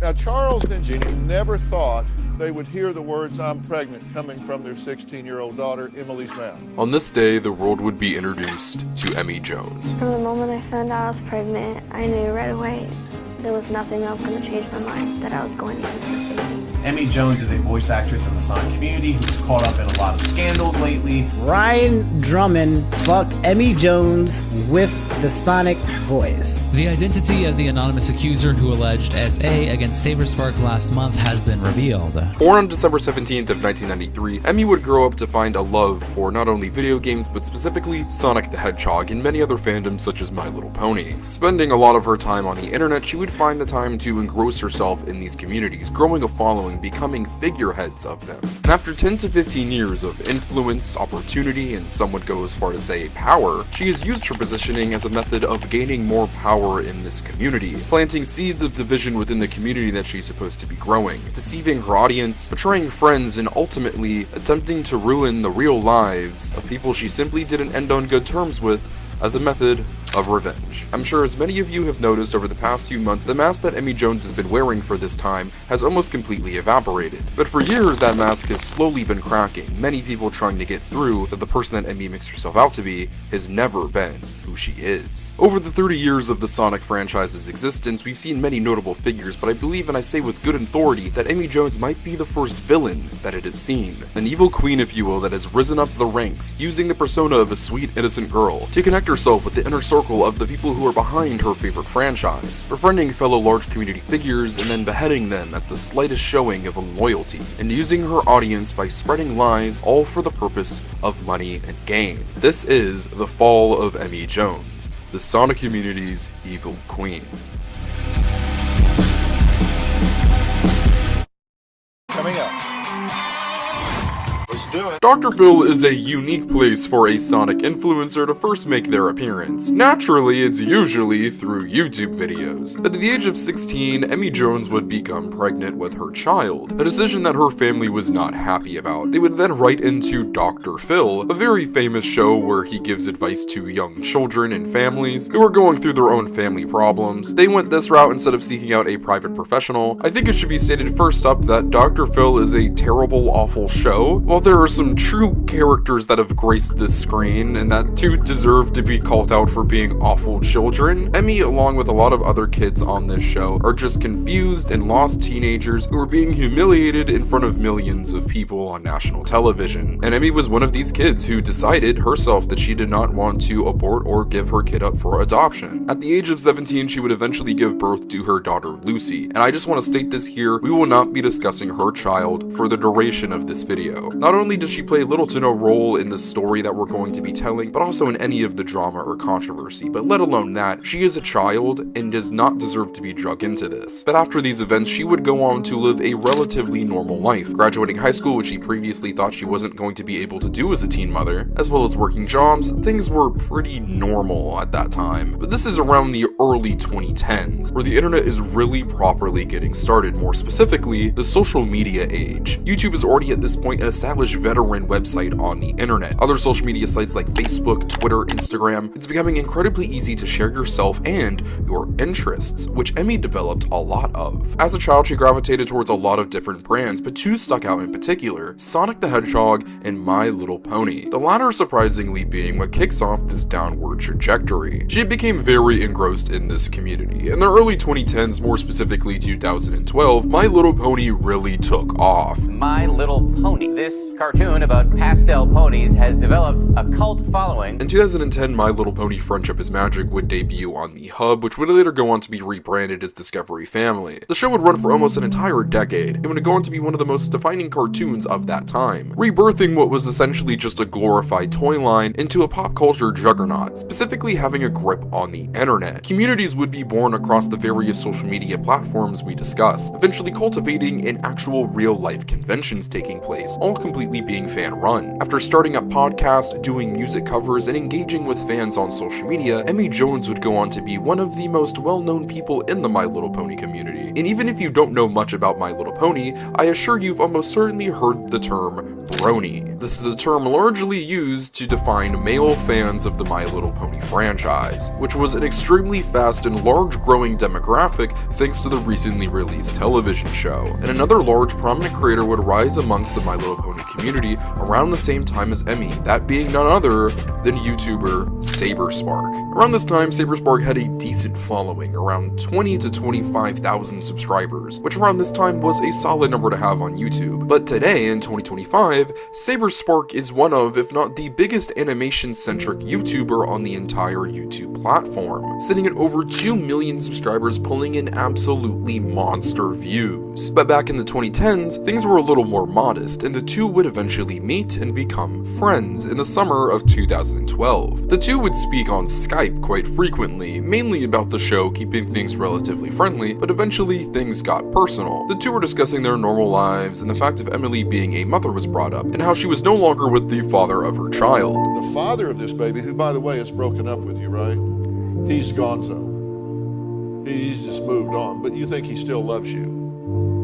Now, Charles and Jeannie never thought they would hear the words "I'm pregnant" coming from their 16-year-old daughter, Emily's mouth. On this day, the world would be introduced to Emi Jones. From the moment I found out I was pregnant, I knew right away there was nothing else going to change my mind, that I was going to end this baby. Emi Jones is a voice actress in the Sonic community who's caught up in a lot of scandals lately. Ryan Drummond fucked Emi Jones with the Sonic voice. The identity of the anonymous accuser who alleged SA against Saberspark last month has been revealed. Born on December 17th of 1993, Emi would grow up to find a love for not only video games, but specifically Sonic the Hedgehog and many other fandoms such as My Little Pony. Spending a lot of her time on the internet, she would find the time to engross herself in these communities, growing a following, becoming figureheads of them. And after 10 to 15 years of influence, opportunity, and some would go as far to say power, she has used her positioning as a method of gaining more power in this community, planting seeds of division within the community that she's supposed to be growing, deceiving her audience, betraying friends, and ultimately attempting to ruin the real lives of people she simply didn't end on good terms with as a method of revenge. I'm sure as many of you have noticed over the past few months, the mask that Emi Jones has been wearing for this time has almost completely evaporated. But for years, that mask has slowly been cracking, many people trying to get through that the person that Emi makes herself out to be has never been who she is. Over the 30 years of the Sonic franchise's existence, we've seen many notable figures, but I believe, and I say with good authority, that Emi Jones might be the first villain that it has seen. An evil queen, if you will, that has risen up the ranks, using the persona of a sweet, innocent girl to connect herself with the inner circle of the people who are behind her favorite franchise, befriending fellow large community figures and then beheading them at the slightest showing of loyalty, and using her audience by spreading lies, all for the purpose of money and gain. This is the Fall of Emi Jones, the Sonic community's evil queen. Coming up. Let's do it. Dr. Phil is a unique place for a Sonic influencer to first make their appearance. Naturally, it's usually through YouTube videos. But at the age of 16, Emi Jones would become pregnant with her child, a decision that her family was not happy about. They would then write into Dr. Phil, a very famous show where he gives advice to young children and families who are going through their own family problems. They went this route instead of seeking out a private professional. I think it should be stated first up that Dr. Phil is a terrible, awful show. While there are some true characters that have graced this screen, and that too deserve to be called out for being awful children, Emi, along with a lot of other kids on this show, are just confused and lost teenagers who are being humiliated in front of millions of people on national television. And Emi was one of these kids who decided herself that she did not want to abort or give her kid up for adoption. At the age of 17, she would eventually give birth to her daughter Lucy, and I just want to state this here, we will not be discussing her child for the duration of this video. Not only does she play little to no role in the story that we're going to be telling, but also in any of the drama or controversy, but let alone that, she is a child and does not deserve to be drug into this. But after these events, she would go on to live a relatively normal life, graduating high school, which she previously thought she wasn't going to be able to do as a teen mother, as well as working jobs. Things were pretty normal at that time. But this is around the early 2010s, where the internet is really properly getting started, more specifically, the social media age. YouTube is already at this point an established veteran website on the internet. Other social media sites like Facebook, Twitter, Instagram, it's becoming incredibly easy to share yourself and your interests, which Emi developed a lot of. As a child, she gravitated towards a lot of different brands, but two stuck out in particular: Sonic the Hedgehog and My Little Pony. The latter surprisingly being what kicks off this downward trajectory. She became very engrossed in this community. In the early 2010s, more specifically 2012, My Little Pony really took off. My Little Pony. This cartoon about pastel ponies has developed a cult following. In 2010, My Little Pony Friendship is Magic would debut on the Hub, which would later go on to be rebranded as Discovery Family. The show would run for almost an entire decade, and would go on to be one of the most defining cartoons of that time, rebirthing what was essentially just a glorified toy line into a pop culture juggernaut, specifically having a grip on the internet. Communities would be born across the various social media platforms we discussed, eventually cultivating in actual real-life conventions taking place, all completely completely being fan-run. After starting up podcasts, doing music covers, and engaging with fans on social media, Emi Jones would go on to be one of the most well-known people in the My Little Pony community. And even if you don't know much about My Little Pony, I assure you've almost certainly heard the term brony. This is a term largely used to define male fans of the My Little Pony franchise, which was an extremely fast and large growing demographic thanks to the recently released television show. And another large prominent creator would rise amongst the My Little Pony community around the same time as Emi, that being none other than YouTuber SaberSpark. Around this time, SaberSpark had a decent following, around 20 to 25,000 subscribers, which around this time was a solid number to have on YouTube. But today, in 2025, SaberSpark is one of, if not the biggest animation-centric YouTuber on the entire YouTube platform, sitting at over 2 million subscribers, pulling in absolutely monster views. But back in the 2010s, things were a little more modest, and the two would eventually meet and become friends in the summer of 2012. The two would speak on Skype quite frequently, mainly about the show, keeping things relatively friendly, but eventually things got personal. The two were discussing their normal lives, and the fact of Emily being a mother was brought up, and how she was no longer with the father of her child. The father of this baby, who by the way is broken up with you, right? He's gonzo. He's just moved on, but you think he still loves you.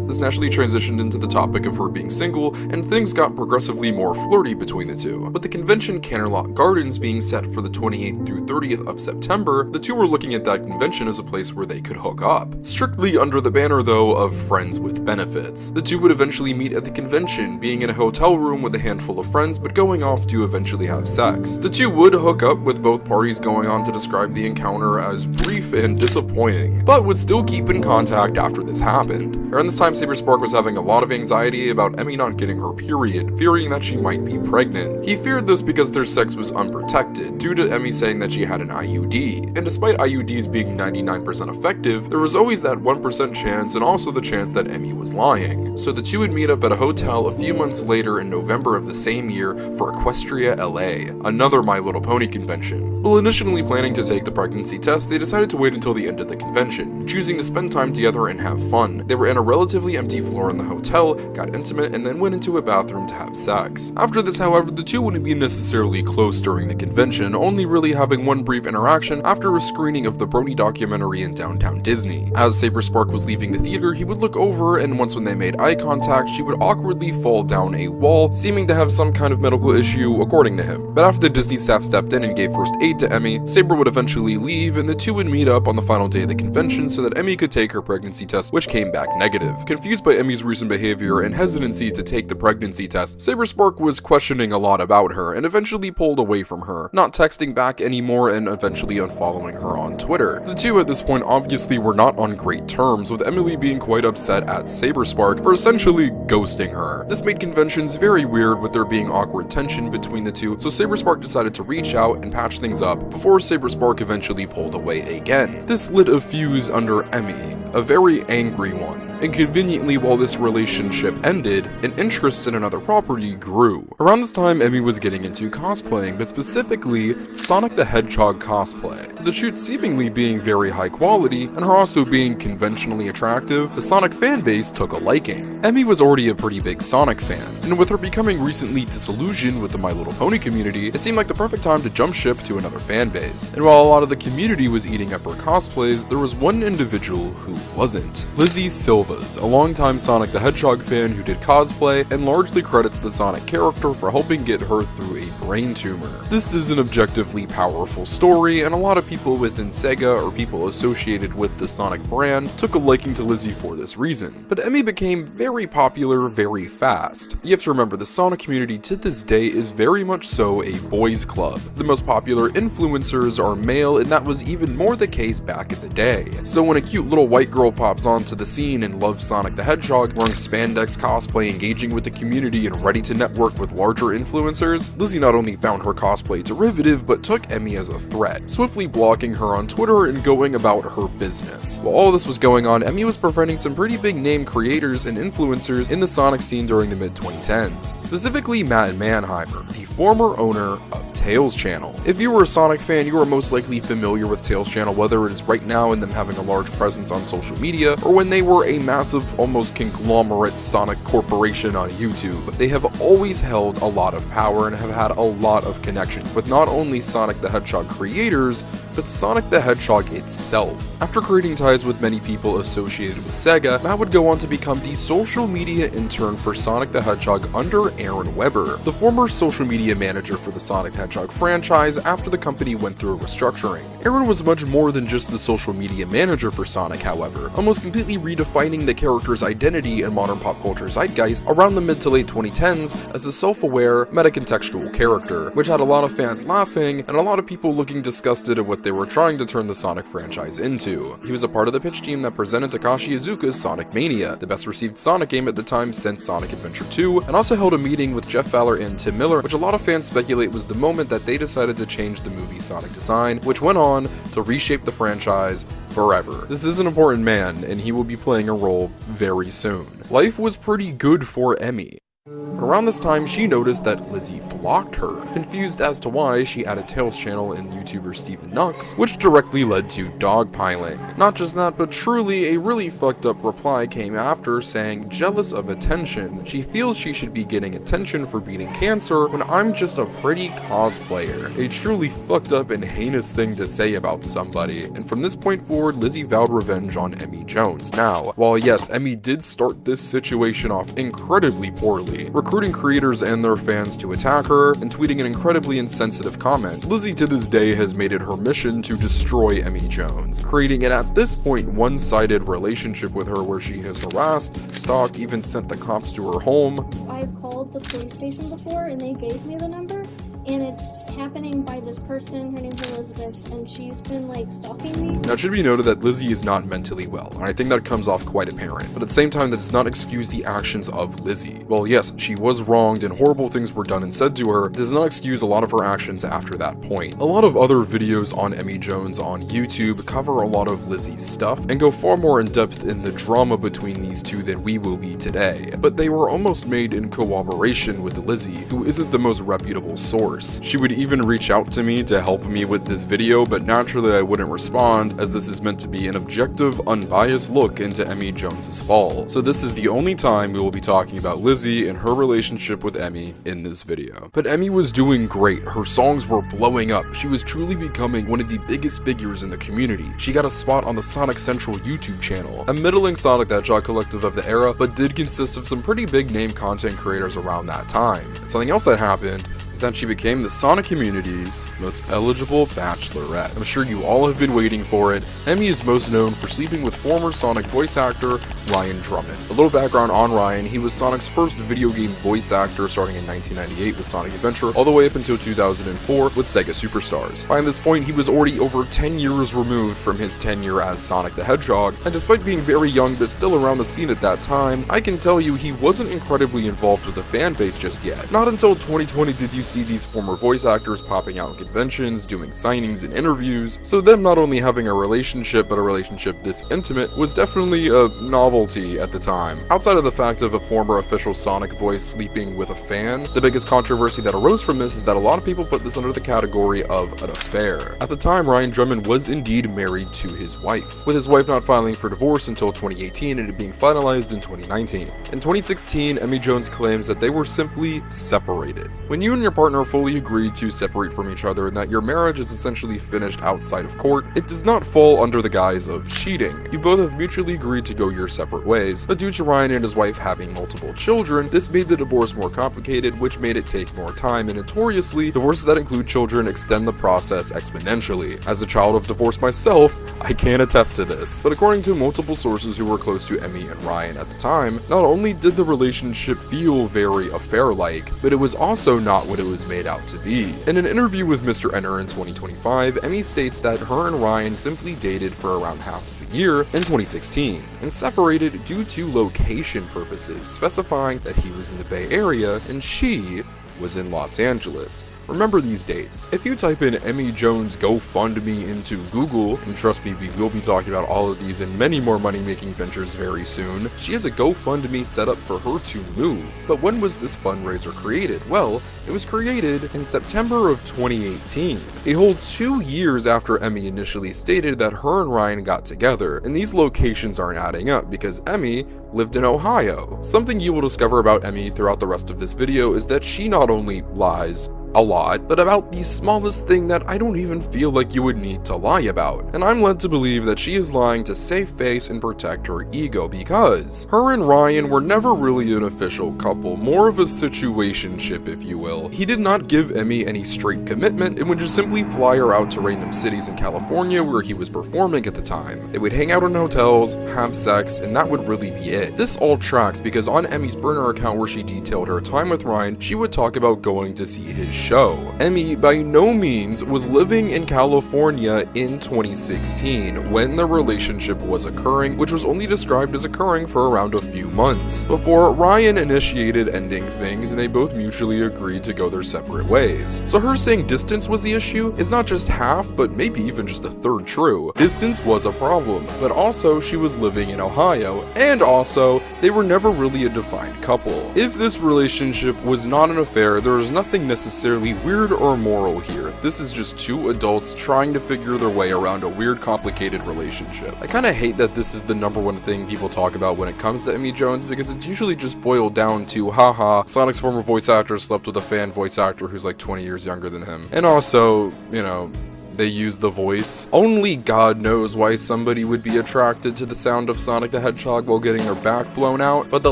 This naturally transitioned into the topic of her being single, and things got progressively more flirty between the two. But the convention Canterlot Gardens being set for the 28th through 30th of September, the two were looking at that convention as a place where they could hook up. Strictly under the banner, though, of friends with benefits. The two would eventually meet at the convention, being in a hotel room with a handful of friends, but going off to eventually have sex. The two would hook up, with both parties going on to describe the encounter as brief and disappointing, but would still keep in contact after this happened. Around this time, SaberSpark was having a lot of anxiety about Emi not getting her period, fearing that she might be pregnant. He feared this because their sex was unprotected, due to Emi saying that she had an IUD, and despite IUDs being 99% effective, there was always that 1% chance and also the chance that Emi was lying. So the two would meet up at a hotel a few months later in November of the same year for Equestria LA, another My Little Pony convention. While initially planning to take the pregnancy test, they decided to wait until the end of the convention, choosing to spend time together and have fun. They were in a relatively empty floor in the hotel, got intimate, and then went into a bathroom to have sex. After this, however, the two wouldn't be necessarily close during the convention, only really having one brief interaction after a screening of the Brony documentary in downtown Disney. As SaberSpark was leaving the theater, he would look over, and once when they made eye contact, she would awkwardly fall down a wall, seeming to have some kind of medical issue, according to him. But after the Disney staff stepped in and gave first aid to Emi, Saber would eventually leave, and the two would meet up on the final day of the convention so that Emi could take her pregnancy test, which came back negative. Confused by Emi's recent behavior and hesitancy to take the pregnancy test, SaberSpark was questioning a lot about her and eventually pulled away from her, not texting back anymore and eventually unfollowing her on Twitter. The two at this point obviously were not on great terms, with Emily being quite upset at SaberSpark for essentially ghosting her. This made conventions very weird, with there being awkward tension between the two, so SaberSpark decided to reach out and patch things up before SaberSpark eventually pulled away again. This lit a fuse under Emi, a very angry one. And conveniently, while this relationship ended, an interest in another property grew. Around this time, Emi was getting into cosplaying, but specifically Sonic the Hedgehog cosplay. The shoot seemingly being very high quality, and her also being conventionally attractive, the Sonic fanbase took a liking. Emi was already a pretty big Sonic fan, and with her becoming recently disillusioned with the My Little Pony community, it seemed like the perfect time to jump ship to another fanbase. And while a lot of the community was eating up her cosplays, there was one individual who wasn't. Lizzie Silva, a longtime Sonic the Hedgehog fan who did cosplay and largely credits the Sonic character for helping get her through a brain tumor. This is an objectively powerful story, and a lot of people within Sega or people associated with the Sonic brand took a liking to Lizzie for this reason. But Emi became very popular very fast. You have to remember, the Sonic community to this day is very much so a boys club. The most popular influencers are male, and that was even more the case back in the day. So when a cute little white girl pops onto the scene and loves Sonic the Hedgehog, wearing spandex cosplay, engaging with the community, and ready to network with larger influencers, Lizzie not only found her cosplay derivative, but took Emi as a threat, swiftly blocking her on Twitter and going about her business. While all this was going on, Emi was befriending some pretty big name creators and influencers in the Sonic scene during the mid-2010s, specifically Matt Manheimer, the former owner of Tails Channel. If you were a Sonic fan, you are most likely familiar with Tails Channel, whether it is right now in them having a large presence on social media, or when they were a massive, almost conglomerate Sonic corporation on YouTube, they have always held a lot of power and have had a lot of connections with not only Sonic the Hedgehog creators, but Sonic the Hedgehog itself. After creating ties with many people associated with Sega, Matt would go on to become the social media intern for Sonic the Hedgehog under Aaron Webber, the former social media manager for the Sonic the Hedgehog franchise after the company went through a restructuring. Aaron was much more than just the social media manager for Sonic, however, almost completely redefining the character's identity in modern pop culture zeitgeist around the mid to late 2010s as a self-aware, meta-contextual character, which had a lot of fans laughing and a lot of people looking disgusted at what they were trying to turn the Sonic franchise into. He was a part of the pitch team that presented Takashi Iizuka's Sonic Mania, the best received Sonic game at the time since Sonic Adventure 2, and also held a meeting with Jeff Fowler and Tim Miller, which a lot of fans speculate was the moment that they decided to change the movie Sonic design, which went on to reshape the franchise forever. This is an important man, and he will be playing a role very soon. Life was pretty good for Emi. Around this time, she noticed that Lizzie blocked her. Confused as to why, she added Tails' channel and YouTuber Steven Nux, which directly led to dogpiling. Not just that, but truly a really fucked up reply came after saying, jealous of attention. She feels she should be getting attention for beating cancer when I'm just a pretty cosplayer. A truly fucked up and heinous thing to say about somebody. And from this point forward, Lizzie vowed revenge on Emi Jones. Now, while yes, Emi did start this situation off incredibly poorly, recruiting creators and their fans to attack her, and tweeting an incredibly insensitive comment, Lizzie to this day has made it her mission to destroy Emi Jones, creating an at this point one-sided relationship with her where she has harassed, stalked, even sent the cops to her home. I've called the police station before and they gave me the number, and it's happening by this person. Her name's Elizabeth, and she's been like stalking me. Now it should be noted that Lizzie is not mentally well, and I think that comes off quite apparent, but at the same time that does not excuse the actions of Lizzie. Well, yes, she was wronged and horrible things were done and said to her, it does not excuse a lot of her actions after that point. A lot of other videos on Emi Jones on YouTube cover a lot of Lizzie's stuff and go far more in depth in the drama between these two than we will be today, but they were almost made in cooperation with Lizzie, who isn't the most reputable source. She would even reach out to me to help me with this video, but naturally I wouldn't respond, as this is meant to be an objective, unbiased look into Emi Jones's fall. So this is the only time we will be talking about Lizzie and her relationship with Emi in this video. But Emi was doing great, her songs were blowing up, she was truly becoming one of the biggest figures in the community. She got a spot on the Sonic Central YouTube channel, a middling Sonic the Hedgehog collective of the era, but did consist of some pretty big name content creators around that time. Something else that happened that she became the Sonic community's most eligible bachelorette. I'm sure you all have been waiting for it. Emi is most known for sleeping with former Sonic voice actor Ryan Drummond. A little background on Ryan, he was Sonic's first video game voice actor starting in 1998 with Sonic Adventure all the way up until 2004 with Sega Superstars. By this point, he was already over 10 years removed from his tenure as Sonic the Hedgehog, and despite being very young but still around the scene at that time, I can tell you he wasn't incredibly involved with the fan base just yet. Not until 2020 did you see these former voice actors popping out at conventions, doing signings and interviews, so them not only having a relationship, but a relationship this intimate was definitely a novelty at the time. Outside of the fact of a former official Sonic voice sleeping with a fan, the biggest controversy that arose from this is that a lot of people put this under the category of an affair. At the time, Ryan Drummond was indeed married to his wife, with his wife not filing for divorce until 2018 and it being finalized in 2019. In 2016, Emi Jones claims that they were simply separated. When you and your partner fully agree to separate from each other and that your marriage is essentially finished outside of court, it does not fall under the guise of cheating. You both have mutually agreed to go your separate ways, but due to Ryan and his wife having multiple children, this made the divorce more complicated, which made it take more time, and notoriously, divorces that include children extend the process exponentially. As a child of divorce myself, I can attest to this. But according to multiple sources who were close to Emi and Ryan at the time, not only did the relationship feel very affair-like, but it was also not what it was made out to be. In an interview with Mr. Enter in 2025, Emi states that her and Ryan simply dated for around half of a year in 2016, and separated due to location purposes, specifying that he was in the Bay Area and she was in Los Angeles. Remember these dates. If you type in Emi Jones GoFundMe into Google, and trust me, we will be talking about all of these and many more money-making ventures very soon, she has a GoFundMe set up for her to move. But when was this fundraiser created? Well, it was created in September of 2018, a whole 2 years after Emi initially stated that her and Ryan got together, and these locations aren't adding up because Emi lived in Ohio. Something you will discover about Emi throughout the rest of this video is that she not only lies a lot, but about the smallest thing that I don't even feel like you would need to lie about. And I'm led to believe that she is lying to save face and protect her ego because her and Ryan were never really an official couple, more of a situationship, if you will. He did not give Emi any straight commitment and would just simply fly her out to random cities in California where he was performing at the time. They would hang out in hotels, have sex, and that would really be it. This all tracks because on Emi's burner account where she detailed her time with Ryan, she would talk about going to see his show. Emi by no means was living in California in 2016 when the relationship was occurring, which was only described as occurring for around a few months, before Ryan initiated ending things and they both mutually agreed to go their separate ways. So her saying distance was the issue is not just half, but maybe even just a third true. Distance was a problem, but also she was living in Ohio, and also they were never really a defined couple. If this relationship was not an affair, there was nothing necessarily weird or immoral here. This is just two adults trying to figure their way around a weird, complicated relationship. I kinda hate that this is the #1 thing people talk about when it comes to Emi Jones because it's usually just boiled down to, haha, Sonic's former voice actor slept with a fan voice actor who's like 20 years younger than him. And also, you know, they use the voice. Only God knows why somebody would be attracted to the sound of Sonic the Hedgehog while getting their back blown out, but the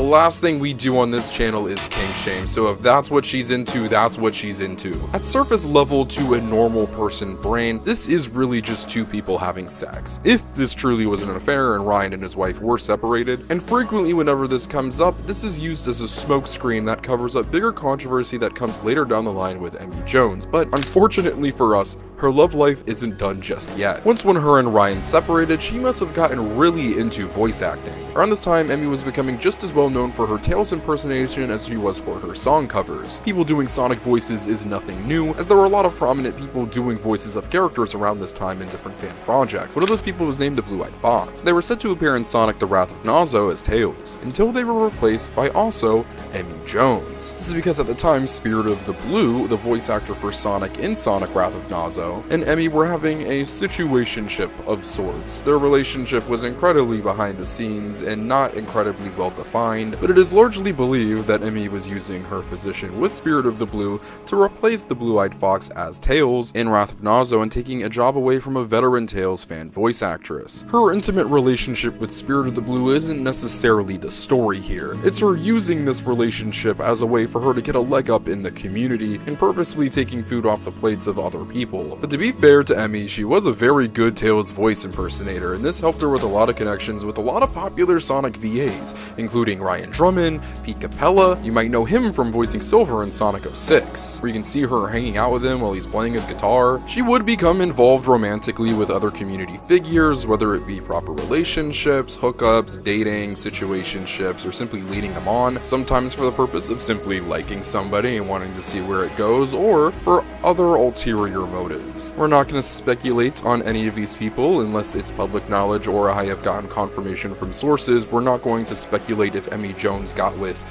last thing we do on this channel is kink shame, so if that's what she's into, that's what she's into. At surface level to a normal person brain, this is really just two people having sex. If this truly was an affair and Ryan and his wife were separated, and frequently whenever this comes up, this is used as a smokescreen that covers up bigger controversy that comes later down the line with Emi Jones, but unfortunately for us, her love life isn't done just yet. Once when her and Ryan separated, she must have gotten really into voice acting. Around this time, Emi was becoming just as well known for her Tails impersonation as she was for her song covers. People doing Sonic voices is nothing new, as there were a lot of prominent people doing voices of characters around this time in different fan projects. One of those people was named the Blue-Eyed Fox. They were set to appear in Sonic the Wrath of Nazo as Tails, until they were replaced by also Emi Jones. This is because at the time, Spirit of the Blue, the voice actor for Sonic in Sonic Wrath of Nazo, and Emi were having a situationship of sorts. Their relationship was incredibly behind the scenes and not incredibly well defined, but it is largely believed that Emi was using her position with Spirit of the Blue to replace the Blue-Eyed Fox as Tails in Wrath of Nazo and taking a job away from a veteran Tails fan voice actress. Her intimate relationship with Spirit of the Blue isn't necessarily the story here. It's her using this relationship as a way for her to get a leg up in the community and purposefully taking food off the plates of other people. But to be fair to Emi, she was a very good Tails voice impersonator, and this helped her with a lot of connections with a lot of popular Sonic VAs, including Ryan Drummond, Pete Capella. You might know him from voicing Silver in Sonic 06, where you can see her hanging out with him while he's playing his guitar. She would become involved romantically with other community figures, whether it be proper relationships, hookups, dating, situationships, or simply leading them on, sometimes for the purpose of simply liking somebody and wanting to see where it goes, or for other ulterior motives. We're not going to speculate on any of these people unless it's public knowledge or I have gotten confirmation from sources. We're not going to speculate if Emi Jones got with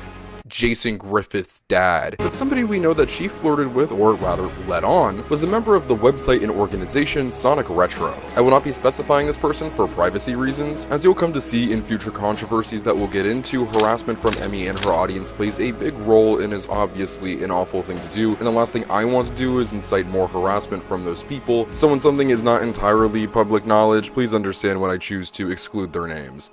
Jason Griffith's dad, but somebody we know that she flirted with, or rather led on, was the member of the website and organization Sonic Retro. I will not be specifying this person for privacy reasons. As you'll come to see in future controversies that we'll get into, harassment from Emi and her audience plays a big role and is obviously an awful thing to do, and the last thing I want to do is incite more harassment from those people. So when something is not entirely public knowledge, please understand when I choose to exclude their names.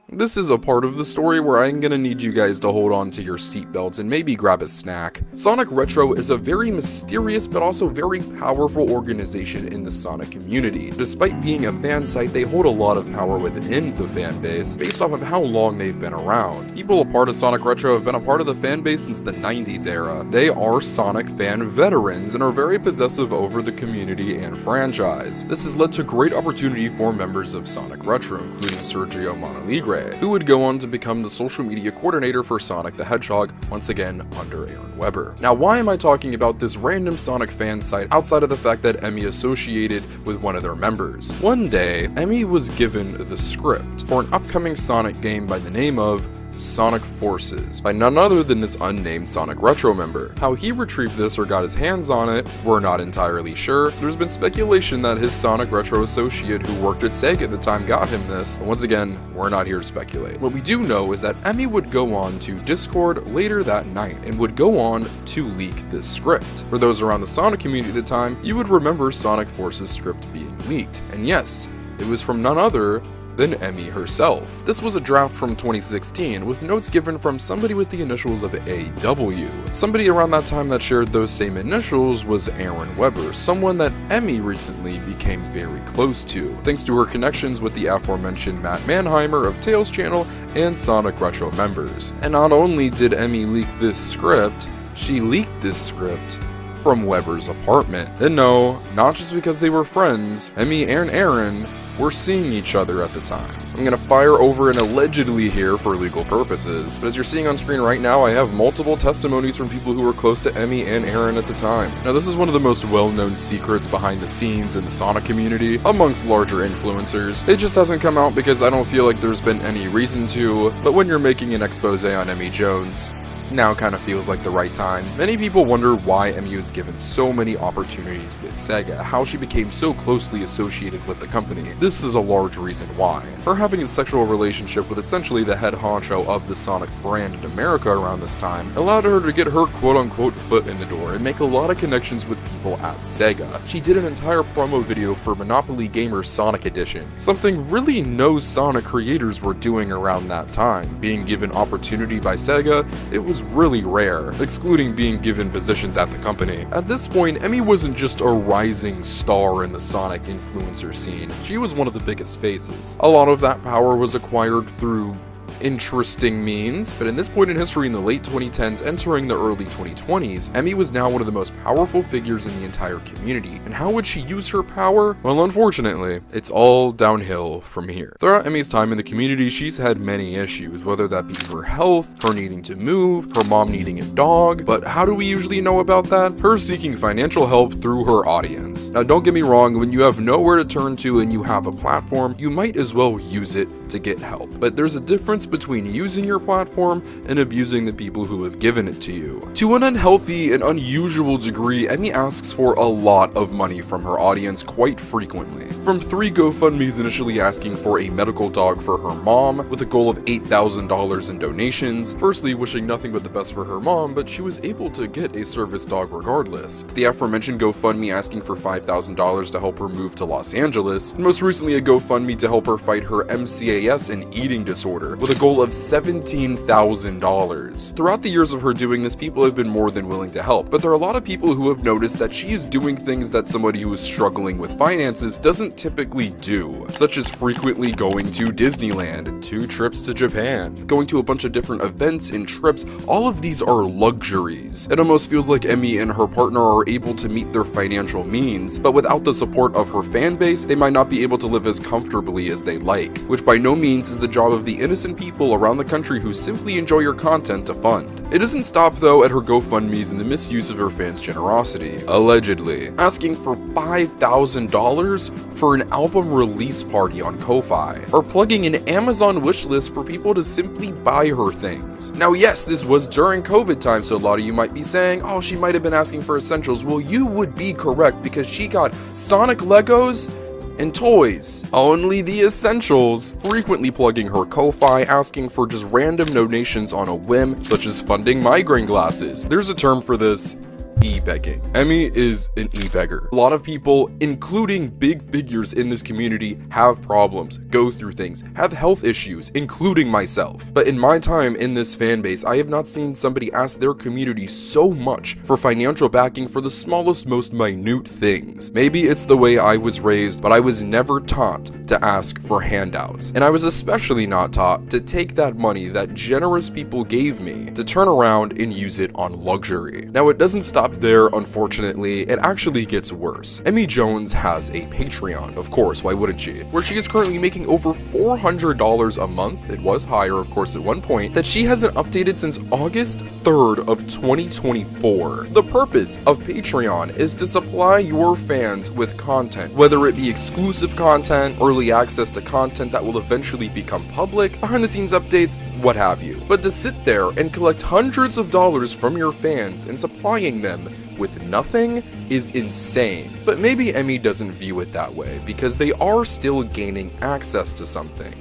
This is a part of the story where I'm gonna need you guys to hold on to your seatbelts and maybe grab a snack. Sonic Retro is a very mysterious but also very powerful organization in the Sonic community. Despite being a fan site, they hold a lot of power within the fan base based off of how long they've been around. People a part of Sonic Retro have been a part of the fan base since the 90s era. They are Sonic fan veterans and are very possessive over the community and franchise. This has led to great opportunity for members of Sonic Retro, including Sergio Monaligre, Desiree, who would go on to become the social media coordinator for Sonic the Hedgehog, once again under Aaron Webber. Now, why am I talking about this random Sonic fan site outside of the fact that Emi associated with one of their members? One day, Emi was given the script for an upcoming Sonic game by the name of Sonic Forces by none other than this unnamed Sonic Retro member. How he retrieved this or got his hands on it, we're not entirely sure. There's been speculation that his Sonic Retro associate who worked at Sega at the time got him this, but once again, we're not here to speculate. What we do know is that Emi would go on to Discord later that night and would go on to leak this script. For those around the Sonic community at the time, you would remember Sonic Forces script being leaked. And yes, it was from none other than Emi herself. This was a draft from 2016 with notes given from somebody with the initials of AW. Somebody around that time that shared those same initials was Aaron Webber, someone that Emi recently became very close to, thanks to her connections with the aforementioned Matt Mannheimer of Tales Channel and Sonic Retro members. And not only did Emi leak this script, she leaked this script from Webber's apartment. And no, not just because they were friends, Emi and Aaron were seeing each other at the time. I'm gonna fire over an allegedly here for legal purposes, but as you're seeing on screen right now, I have multiple testimonies from people who were close to Emi and Aaron at the time. Now, this is one of the most well-known secrets behind the scenes in the Sonic community amongst larger influencers. It just hasn't come out because I don't feel like there's been any reason to, but when you're making an expose on Emi Jones, now kind of feels like the right time. Many people wonder why Emi was given so many opportunities with Sega, how she became so closely associated with the company. This is a large reason why. Her having a sexual relationship with essentially the head honcho of the Sonic brand in America around this time allowed her to get her quote-unquote foot in the door and make a lot of connections with people at Sega. She did an entire promo video for Monopoly Gamer's Sonic Edition, something really no Sonic creators were doing around that time. Being given opportunity by Sega, it was really rare, excluding being given positions at the company. At this point, Emi wasn't just a rising star in the Sonic influencer scene, she was one of the biggest faces. A lot of that power was acquired through interesting means, but in this point in history in the late 2010s entering the early 2020s, Emi was now one of the most powerful figures in the entire community. And how would she use her power? Well, unfortunately, it's all downhill from here. Throughout Emi's time in the community, she's had many issues, whether that be her health, her needing to move, her mom needing a dog, but how do we usually know about that? Her seeking financial help through her audience. Now, don't get me wrong, when you have nowhere to turn to and you have a platform, you might as well use it to get help. But there's a difference between using your platform and abusing the people who have given it to you. To an unhealthy and unusual degree, Emi asks for a lot of money from her audience quite frequently. From 3 GoFundMes initially asking for a medical dog for her mom, with a goal of $8,000 in donations, firstly wishing nothing but the best for her mom, but she was able to get a service dog regardless. To the aforementioned GoFundMe asking for $5,000 to help her move to Los Angeles, and most recently a GoFundMe to help her fight her MCAS and eating disorder, with a goal of $17,000. Throughout the years of her doing this, people have been more than willing to help, but there are a lot of people who have noticed that she is doing things that somebody who is struggling with finances doesn't typically do, such as frequently going to Disneyland, 2 trips to Japan, going to a bunch of different events and trips. All of these are luxuries. It almost feels like Emi and her partner are able to meet their financial means, but without the support of her fan base, they might not be able to live as comfortably as they like, which by no means is the job of the innocent people around the country who simply enjoy your content to fund. It doesn't stop though at her GoFundMes and the misuse of her fans' generosity, allegedly asking for $5,000 for an album release party on Ko-Fi, or plugging an Amazon wishlist for people to simply buy her things. Now yes, this was during COVID time, so a lot of you might be saying, oh, she might have been asking for essentials. Well, you would be correct, because she got Sonic Legos and toys, only the essentials, frequently plugging her Ko-Fi, asking for just random donations on a whim, such as funding migraine glasses. There's a term for this: e-begging. Emi is an e-beggar. A lot of people, including big figures in this community, have problems, go through things, have health issues, including myself. But in my time in this fan base, I have not seen somebody ask their community so much for financial backing for the smallest, most minute things. Maybe it's the way I was raised, but I was never taught to ask for handouts. And I was especially not taught to take that money that generous people gave me to turn around and use it on luxury. Now, it doesn't stop stop there, unfortunately. It actually gets worse. Emi Jones has a Patreon, of course, why wouldn't she? Where she is currently making over $400 a month. It was higher, of course, at one point, that she hasn't updated since August 3rd of 2024. The purpose of Patreon is to supply your fans with content, whether it be exclusive content, early access to content that will eventually become public, behind the scenes updates, what have you. But to sit there and collect hundreds of dollars from your fans and supplying them with nothing is insane. But maybe Emi doesn't view it that way, because they are still gaining access to something.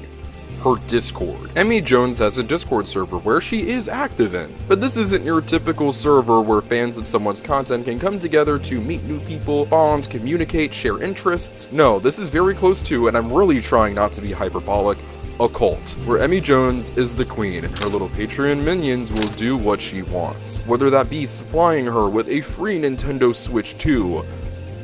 Her Discord. Emi Jones has a Discord server where she is active in, but this isn't your typical server where fans of someone's content can come together to meet new people, bond, communicate, share interests. No, this is very close to, and I'm really trying not to be hyperbolic, a cult, where Emi Jones is the queen and her little Patreon minions will do what she wants, whether that be supplying her with a free Nintendo Switch 2,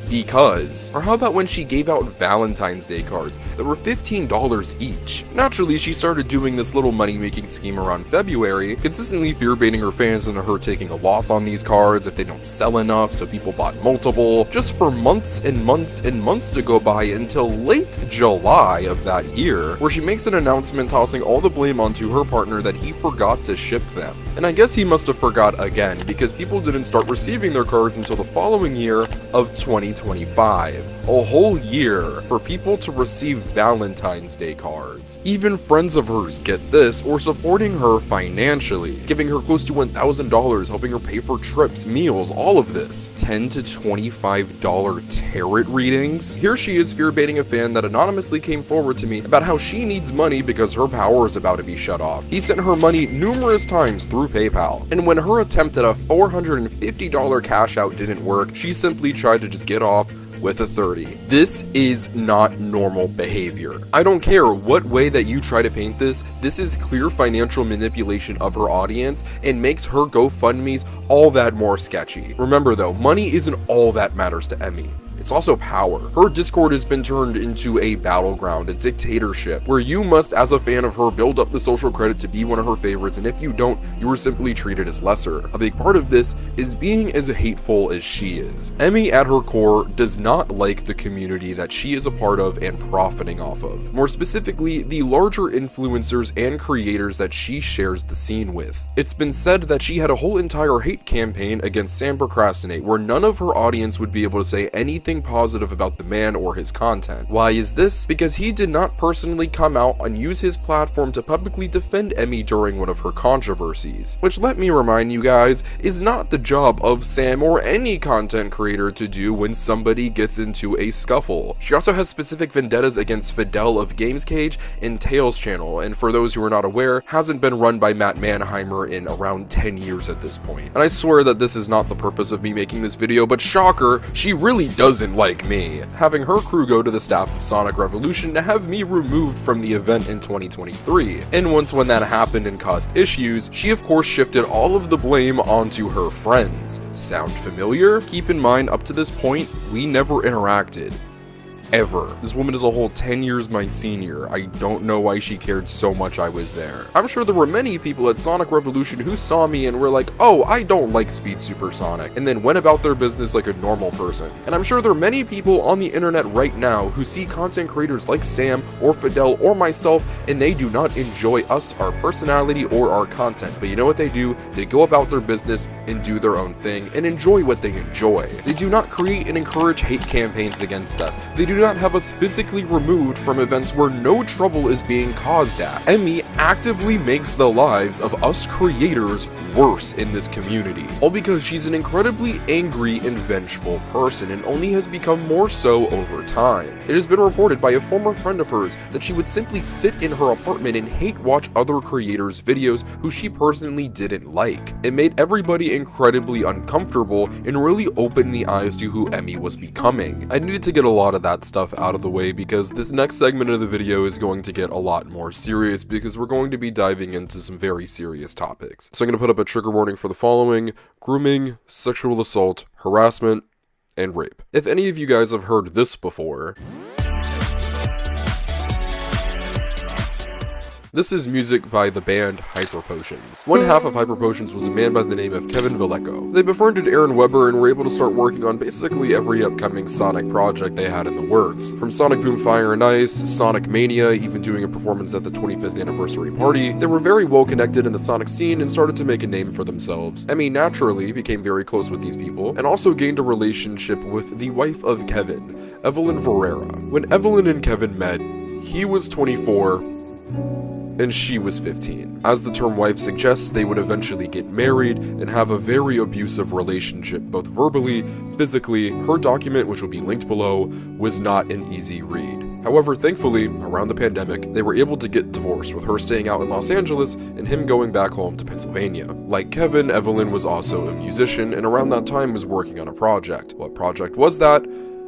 because. Or how about when she gave out Valentine's Day cards that were $15 each? Naturally, she started doing this little money-making scheme around February, consistently fear-baiting her fans into her taking a loss on these cards if they don't sell enough, so people bought multiple, just for months and months and months to go by until late July of that year, where she makes an announcement tossing all the blame onto her partner that he forgot to ship them. And I guess he must have forgot again, because people didn't start receiving their cards until the following year of 2025. A whole year for people to receive Valentine's Day cards. Even friends of hers, get this, or supporting her financially, giving her close to $1,000, helping her pay for trips, meals, all of this. $10 to $25 tarot readings? Here she is fear-baiting a fan that anonymously came forward to me about how she needs money because her power is about to be shut off. He sent her money numerous times through PayPal, and when her attempt at a $450 cash out didn't work, she simply tried to just get off with a 30. This is not normal behavior. I don't care what way that you try to paint this, this is clear financial manipulation of her audience and makes her GoFundMes all that more sketchy. Remember though, money isn't all that matters to Emi. It's also power. Her Discord has been turned into a battleground, a dictatorship, where you must, as a fan of her, build up the social credit to be one of her favorites, and if you don't, you are simply treated as lesser. A big part of this is being as hateful as she is. Emi, at her core, does not like the community that she is a part of and profiting off of. More specifically, the larger influencers and creators that she shares the scene with. It's been said that she had a whole entire hate campaign against Sam Procrastinate, where none of her audience would be able to say anything positive about the man or his content. Why is this? Because he did not personally come out and use his platform to publicly defend Emi during one of her controversies, which, let me remind you guys, is not the job of Sam or any content creator to do when somebody gets into a scuffle. She also has specific vendettas against Fidel of GamesCage and Tails channel, and for those who are not aware, hasn't been run by Matt Manheimer in around 10 years at this point. And I swear that this is not the purpose of me making this video, but shocker, she really doesn't like me, having her crew go to the staff of Sonic Revolution to have me removed from the event in 2023. And once when that happened and caused issues, she of course shifted all of the blame onto her friends. Sound familiar? Keep in mind, up to this point, we never interacted. Ever. This woman is a whole 10 years my senior. I don't know why she cared so much I was there. I'm sure there were many people at Sonic Revolution who saw me and were like, oh, I don't like SpeedSuperSonic, and then went about their business like a normal person. And I'm sure there are many people on the internet right now who see content creators like Sam or Fidel or myself, and they do not enjoy us, our personality, or our content. But you know what they do? They go about their business and do their own thing and enjoy what they enjoy. They do not create and encourage hate campaigns against us. They do not have us physically removed from events where no trouble is being caused at. Emi actively makes the lives of us creators worse in this community, all because she's an incredibly angry and vengeful person, and only has become more so over time. It has been reported by a former friend of hers that she would simply sit in her apartment and hate watch other creators' videos who she personally didn't like. It made everybody incredibly uncomfortable and really opened the eyes to who Emi was becoming. I needed to get a lot of that stuff out of the way because this next segment of the video is going to get a lot more serious, because we're going to be diving into some very serious topics. So I'm going to put up a trigger warning for the following: grooming, sexual assault, harassment, and rape. If any of you guys have heard this before, This is music by the band Hyper Potions. One half of Hyper Potions was a man by the name of Kevin Vallejo. They befriended Aaron Weber and were able to start working on basically every upcoming Sonic project they had in the works. From Sonic Boom Fire and Ice, Sonic Mania, even doing a performance at the 25th anniversary party, they were very well connected in the Sonic scene and started to make a name for themselves. Emi naturally became very close with these people, and also gained a relationship with the wife of Kevin, Evelyn Ferreira. When Evelyn and Kevin met, he was 24, and she was 15. As the term wife suggests, they would eventually get married and have a very abusive relationship, both verbally, physically. Her document, which will be linked below, was not an easy read. However, thankfully, around the pandemic, they were able to get divorced, with her staying out in Los Angeles and him going back home to Pennsylvania. Like Kevin, Evelyn was also a musician, and around that time was working on a project. What project was that?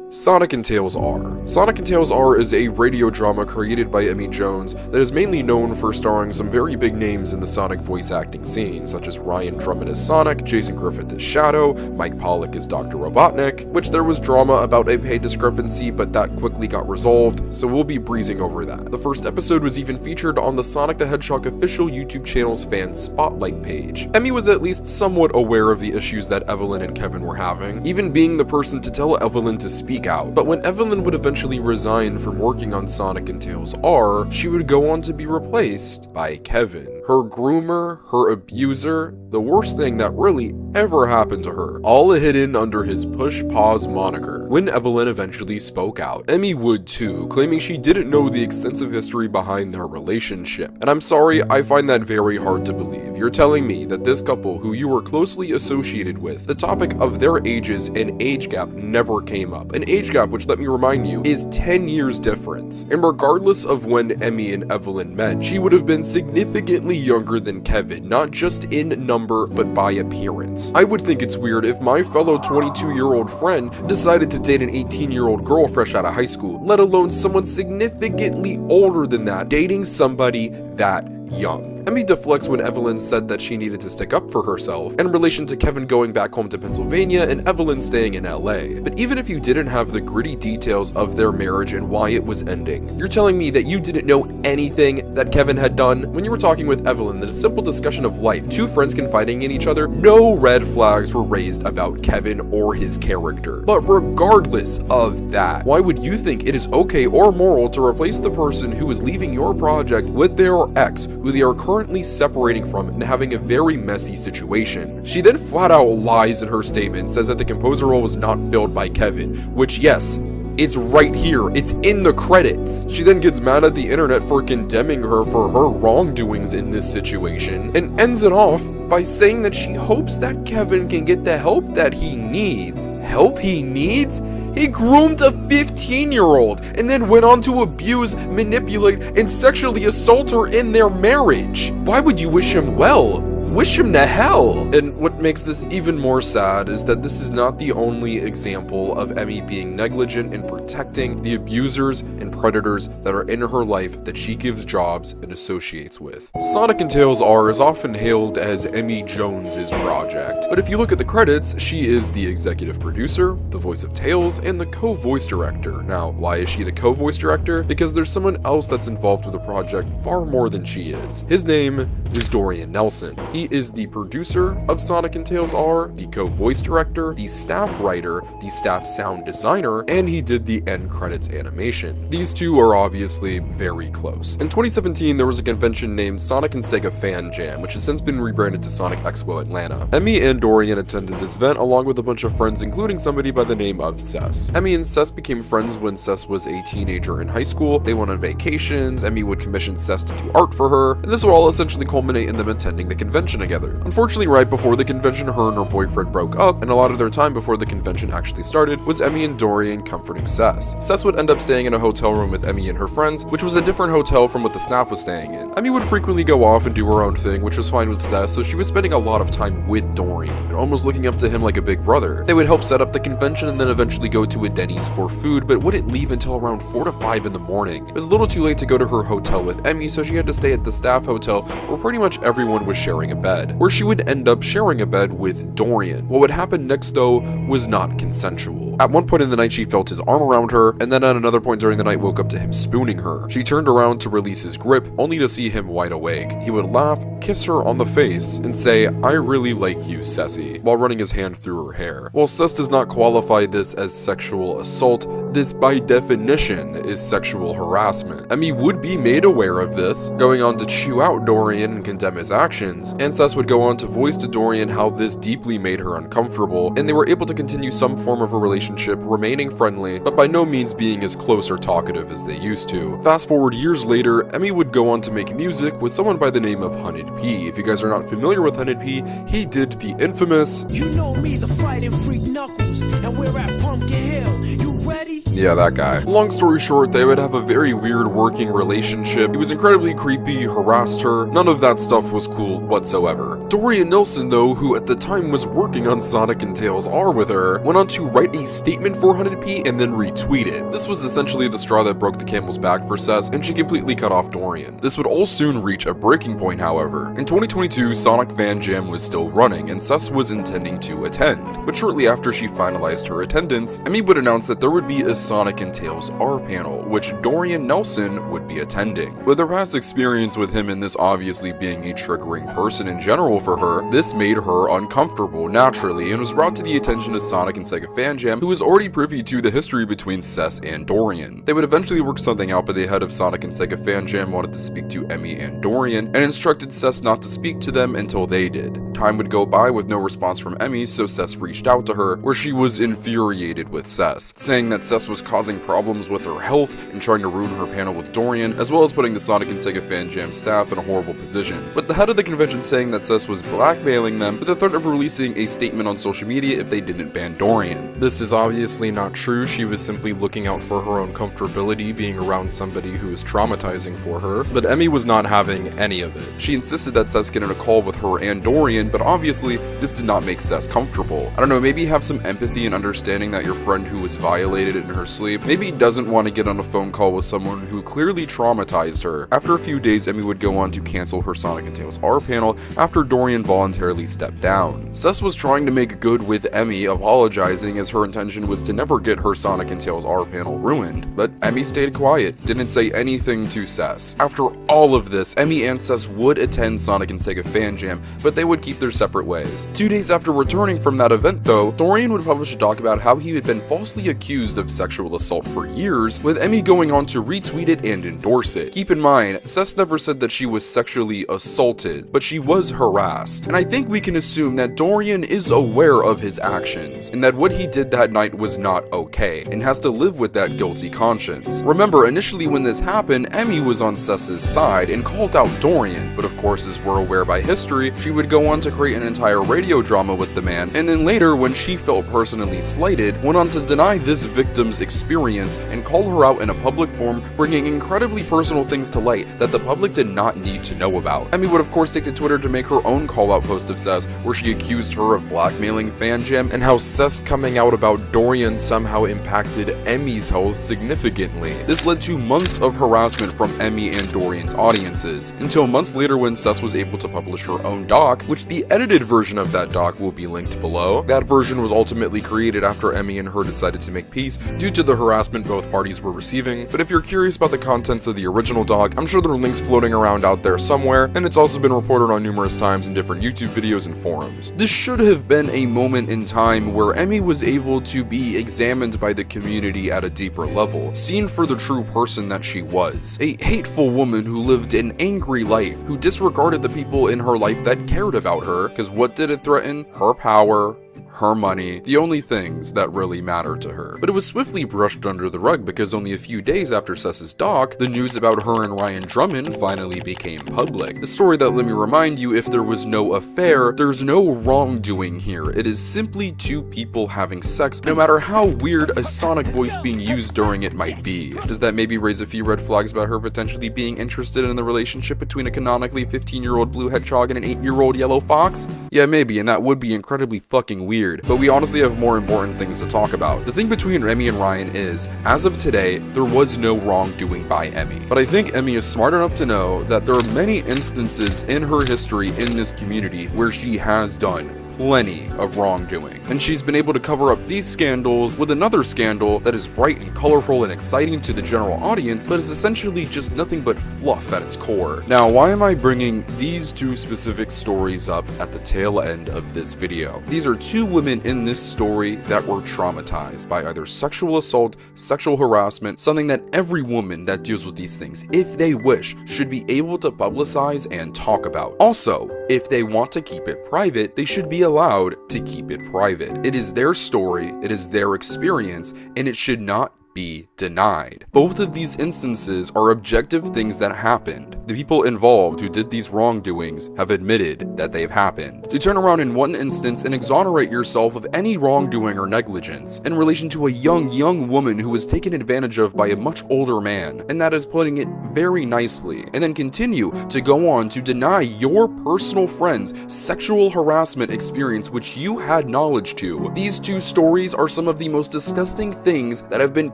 Sonic and Tails R. Sonic and Tails R is a radio drama created by Emi Jones that is mainly known for starring some very big names in the Sonic voice acting scene, such as Ryan Drummond as Sonic, Jason Griffith as Shadow, Mike Pollock as Dr. Robotnik, which there was drama about a pay discrepancy, but that quickly got resolved, so we'll be breezing over that. The first episode was even featured on the Sonic the Hedgehog official YouTube channel's fan spotlight page. Emi was at least somewhat aware of the issues that Evelyn and Kevin were having, even being the person to tell Evelyn to speak out. But when Evelyn would eventually resign from working on Sonic and Tails R, she would go on to be replaced by Kevin. Her groomer, her abuser, the worst thing that really ever happened to her, all hidden under his Push Pause moniker. When Evelyn eventually spoke out, Emi would too, claiming she didn't know the extensive history behind their relationship. And I'm sorry, I find that very hard to believe. You're telling me that this couple, who you were closely associated with, the topic of their ages and age gap never came up. An age gap, which let me remind you, is 10 years difference. And regardless of when Emi and Evelyn met, she would have been significantly younger than Kevin, not just in number, but by appearance. I would think it's weird if my fellow 22-year-old friend decided to date an 18-year-old girl fresh out of high school, let alone someone significantly older than that, dating somebody that young. Emi deflects when Evelyn said that she needed to stick up for herself in relation to Kevin going back home to Pennsylvania and Evelyn staying in LA. But even if you didn't have the gritty details of their marriage and why it was ending, you're telling me that you didn't know anything that Kevin had done? When you were talking with Evelyn, that a simple discussion of life, two friends confiding in each other, no red flags were raised about Kevin or his character. But regardless of that, why would you think it is okay or moral to replace the person who is leaving your project with their ex, who they are currently separating from and having a very messy situation? She then flat out lies in her statement, says that the composer role was not filled by Kevin, which yes, it's right here, it's in the credits. She then gets mad at the internet for condemning her for her wrongdoings in this situation, and ends it off by saying that she hopes that Kevin can get the help that he needs. Help he needs? He groomed a 15-year-old and then went on to abuse, manipulate, and sexually assault her in their marriage. Why would you wish him well? Wish him to hell! And what makes this even more sad is that this is not the only example of Emi being negligent in protecting the abusers and predators that are in her life that she gives jobs and associates with. Sonic and Tails R is often hailed as Emi Jones' project, but if you look at the credits, she is the executive producer, the voice of Tails, and the co-voice director. Now, why is she the co-voice director? Because there's someone else that's involved with the project far more than she is. His name is Dorian Nelson. He is the producer of Sonic and Tails R, the co-voice director, the staff writer, the staff sound designer, and he did the end credits animation. These two are obviously very close. In 2017, there was a convention named Sonic and Sega Fan Jam, which has since been rebranded to Sonic Expo Atlanta. Emi and Dorian attended this event along with a bunch of friends, including somebody by the name of Cess. Emi and Cess became friends when Cess was a teenager in high school. They went on vacations, Emi would commission Cess to do art for her, and this would all essentially culminate in them attending the convention together. Unfortunately, right before the convention, her and her boyfriend broke up, and a lot of their time before the convention actually started was Emi and Dorian comforting Cess. Cess would end up staying in a hotel room with Emi and her friends, which was a different hotel from what the staff was staying in. Emi would frequently go off and do her own thing, which was fine with Cess, so she was spending a lot of time with Dorian, almost looking up to him like a big brother. They would help set up the convention and then eventually go to a Denny's for food, but wouldn't leave until around 4 to 5 in the morning. It was a little too late to go to her hotel with Emi, so she had to stay at the staff hotel where pretty much everyone was sharing a bed, where she would end up sharing a bed with Dorian. What would happen next though was not consensual. At one point in the night she felt his arm around her, and then at another point during the night woke up to him spooning her. She turned around to release his grip, only to see him wide awake. He would laugh, kiss her on the face, and say, "I really like you, Ceci," while running his hand through her hair. While Cess does not qualify this as sexual assault, this by definition is sexual harassment. Emi would be made aware of this, going on to chew out Dorian and condemn his actions, and Cess would go on to voice to Dorian how this deeply made her uncomfortable, and they were able to continue some form of a relationship, remaining friendly, but by no means being as close or talkative as they used to. Fast forward years later, Emi would go on to make music with someone by the name of Hunted P. If you guys are not familiar with Hunted P, he did the infamous "You know me, the fighting freak Knuckles, and we're at Pumpkin Hill. You ready?" Yeah, that guy. Long story short, they would have a very weird working relationship. He was incredibly creepy, harassed her. None of that stuff was cool whatsoever. Dorian Nelson, though, who at the time was working on Sonic and Tails R with her, went on to write a statement for 100p and then retweet it. This was essentially the straw that broke the camel's back for Cess, and she completely cut off Dorian. This would all soon reach a breaking point, however. In 2022, Sonic Fan Jam was still running, and Cess was intending to attend. But shortly after she finalized her attendance, Emi would announce that there would be a Sonic and Tails R panel, which Dorian Nelson would be attending. With her past experience with him and this obviously being a triggering person in general for her, this made her uncomfortable naturally and was brought to the attention of Sonic and Sega Fan Jam, who was already privy to the history between Cess and Dorian. They would eventually work something out, but the head of Sonic and Sega Fan Jam wanted to speak to Emi and Dorian and instructed Cess not to speak to them until they did. Time would go by with no response from Emi, so Cess reached out to her, where she was infuriated with Cess, saying that Cess was causing problems with her health and trying to ruin her panel with Dorian, as well as putting the Sonic and Sega Fan Jam staff in a horrible position, with the head of the convention saying that Cess was blackmailing them with the threat of releasing a statement on social media if they didn't ban Dorian. This is obviously not true. She was simply looking out for her own comfortability being around somebody who is traumatizing for her, but Emi was not having any of it. She insisted that Cess get in a call with her and Dorian, but obviously this did not make Cess comfortable. I don't know, maybe have some empathy and understanding that your friend who was violated in her sleep maybe doesn't want to get on a phone call with someone who clearly traumatized her. After a few days, Emi would go on to cancel her Sonic and Tails R panel after Dorian voluntarily stepped down. Cess was trying to make good with Emi, apologizing as her intention was to never get her Sonic and Tails R panel ruined, but Emi stayed quiet, didn't say anything to Cess. After all of this, Emi and Cess would attend Sonic and Sega Fan Jam, but they would keep their separate ways. 2 days after returning from that event though, Dorian would publish a doc about how he had been falsely accused of sexual assault for years, with Emi going on to retweet it and endorse it. Keep in mind, Cess never said that she was sexually assaulted, but she was harassed, and I think we can assume that Dorian is aware of his actions, and that what he did that night was not okay, and has to live with that guilty conscience. Remember, initially when this happened, Emi was on Cess's side and called out Dorian, but of course, as we're aware by history, she would go on to create an entire radio drama with the man, and then later, when she felt personally slighted, went on to deny this victim's experience and call her out in a public forum, bringing incredibly personal things to light that the public did not need to know about. Emi would of course take to Twitter to make her own call-out post of Cess, where she accused her of blackmailing Fan Jam, and how Cess coming out about Dorian somehow impacted Emi's health significantly. This led to months of harassment from Emi and Dorian's audiences, until months later when Cess was able to publish her own doc, which the edited version of that doc will be linked below. That version was ultimately created after Emi and her decided to make peace due to the harassment both parties were receiving, but if you're curious about the contents of the original doc, I'm sure there are links floating around out there somewhere, and it's also been reported on numerous times in different YouTube videos and forums. This should have been a moment in time where Emi was able to be examined by the community at a deeper level, seen for the true person that she was. A hateful woman who lived an angry life, who disregarded the people in her life that cared about her, because what did it threaten? Her power, her money, the only things that really matter to her. But it was swiftly brushed under the rug because only a few days after Cess's doc, the news about her and Ryan Drummond finally became public. A story that, let me remind you, if there was no affair, there's no wrongdoing here. It is simply two people having sex, no matter how weird a Sonic voice being used during it might be. Does that maybe raise a few red flags about her potentially being interested in the relationship between a canonically 15-year-old blue hedgehog and an 8-year-old yellow fox? Yeah, maybe, and that would be incredibly fucking weird. weird, but we honestly have more important things to talk about. The thing between Emi and Ryan is, as of today, there was no wrongdoing by Emi. But I think Emi is smart enough to know that there are many instances in her history in this community where she has done plenty of wrongdoing, and she's been able to cover up these scandals with another scandal that is bright and colorful and exciting to the general audience, but is essentially just nothing but fluff at its core. Now, why am I bringing these two specific stories up at the tail end of this video? These are two women in this story that were traumatized by either sexual assault, sexual harassment, something that every woman that deals with these things, if they wish, should be able to publicize and talk about. Also, if they want to keep it private, they should be allowed to keep it private. It is their story, it is their experience, and it should not be denied. Both of these instances are objective things that happened. The people involved who did these wrongdoings have admitted that they've happened. To turn around in one instance and exonerate yourself of any wrongdoing or negligence in relation to a young woman who was taken advantage of by a much older man, and that is putting it very nicely, and then continue to go on to deny your personal friend's sexual harassment experience which you had knowledge to. These two stories are some of the most disgusting things that have been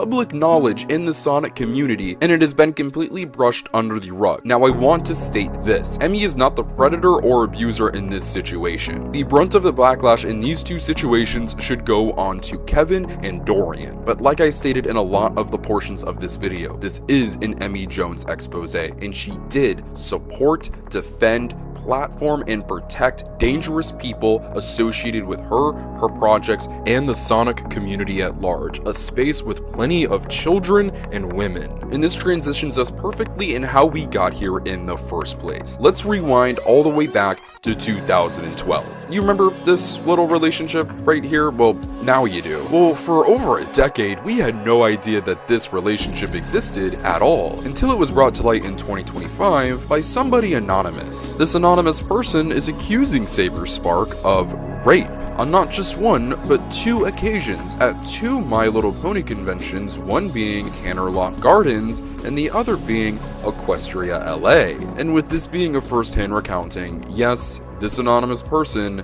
public knowledge in the Sonic community, and it has been completely brushed under the rug. Now, I want to state this: Emi is not the predator or abuser in this situation. The brunt of the backlash in these two situations should go on to Kevin and Dorian. But like I stated in a lot of the portions of this video, this is an Emi Jones expose, and she did support, defend, platform, and protect dangerous people associated with her projects, and the Sonic community at large, a space with plenty of children and women. And this transitions us perfectly in how we got here in the first place. Let's rewind all the way back to 2012. You remember this little relationship right here? Well, now you do. Well, for over a decade, we had no idea that this relationship existed at all, until it was brought to light in 2025 by somebody anonymous. This anonymous person is accusing SaberSpark of rape on not just one, but two occasions at two My Little Pony conventions, one being Canterlot Gardens and the other being Equestria LA. And with this being a first-hand recounting, yes, this anonymous person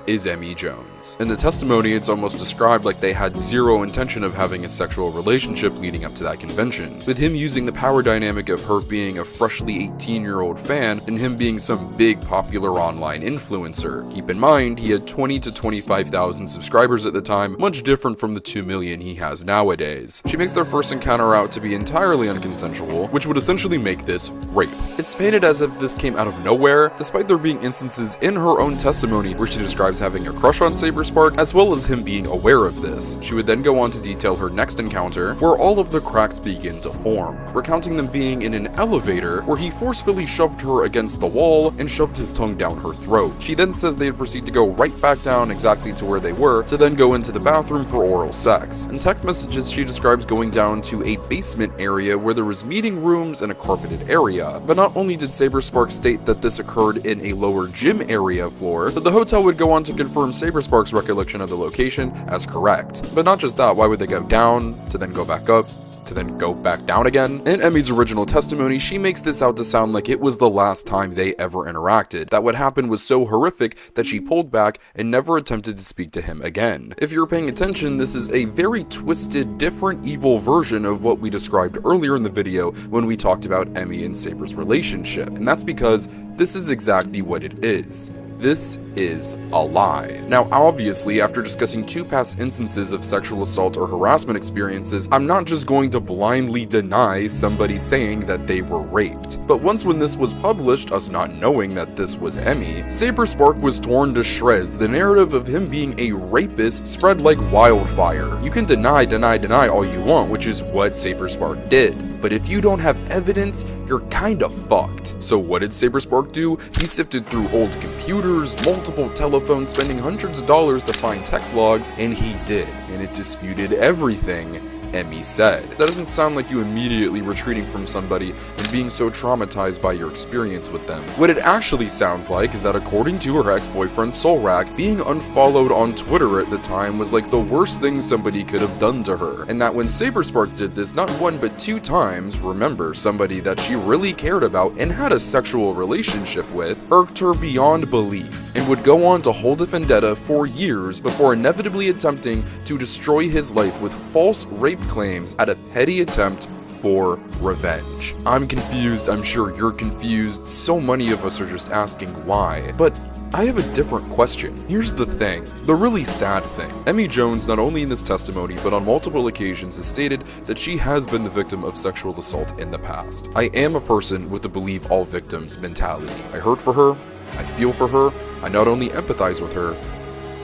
is Emi Jones. In the testimony, it's almost described like they had zero intention of having a sexual relationship leading up to that convention, with him using the power dynamic of her being a freshly 18-year-old fan and him being some big popular online influencer. Keep in mind, he had 20 to 25,000 subscribers at the time, much different from the 2 million he has nowadays. She makes their first encounter out to be entirely unconsensual, which would essentially make this rape. It's painted as if this came out of nowhere, despite there being instances in her own testimony where she describes having a crush on SaberSpark, as well as him being aware of this. She would then go on to detail her next encounter, where all of the cracks begin to form, recounting them being in an elevator where he forcefully shoved her against the wall and shoved his tongue down her throat. She then says they'd proceed to go right back down exactly to where they were, to then go into the bathroom for oral sex. In text messages, she describes going down to a basement area where there was meeting rooms and a carpeted area. But not only did SaberSpark state that this occurred in a lower gym area floor, but the hotel would go on to confirm SaberSpark's recollection of the location as correct. But not just that, why would they go down, to then go back up, to then go back down again? In Emi's original testimony, she makes this out to sound like it was the last time they ever interacted, that what happened was so horrific that she pulled back and never attempted to speak to him again. If you're paying attention, this is a very twisted, different, evil version of what we described earlier in the video when we talked about Emi and Saber's relationship, and that's because this is exactly what it is. This is a lie. Now, obviously, after discussing two past instances of sexual assault or harassment experiences, I'm not just going to blindly deny somebody saying that they were raped. But once when this was published, us not knowing that this was Emi, SaberSpark was torn to shreds. The narrative of him being a rapist spread like wildfire. You can deny all you want, which is what SaberSpark did. But if you don't have evidence, you're kinda fucked. So what did SaberSpark do? He sifted through old computers, multiple telephones, spending hundreds of dollars to find text logs, and he did. And it disputed everything Emi said. That doesn't sound like you immediately retreating from somebody and being so traumatized by your experience with them. What it actually sounds like is that according to her ex-boyfriend Solrak, being unfollowed on Twitter at the time was like the worst thing somebody could have done to her, and that when SaberSpark did this not one but two times, remember, somebody that she really cared about and had a sexual relationship with, irked her beyond belief. and would go on to hold a vendetta for years before inevitably attempting to destroy his life with false rape claims at a petty attempt for revenge. I'm confused, I'm sure you're confused, so many of us are just asking why, but I have a different question. Here's the thing, the really sad thing. Emi Jones, not only in this testimony, but on multiple occasions, has stated that she has been the victim of sexual assault in the past. I am a person with a believe all victims mentality. I hurt for her, I feel for her, I not only empathize with her,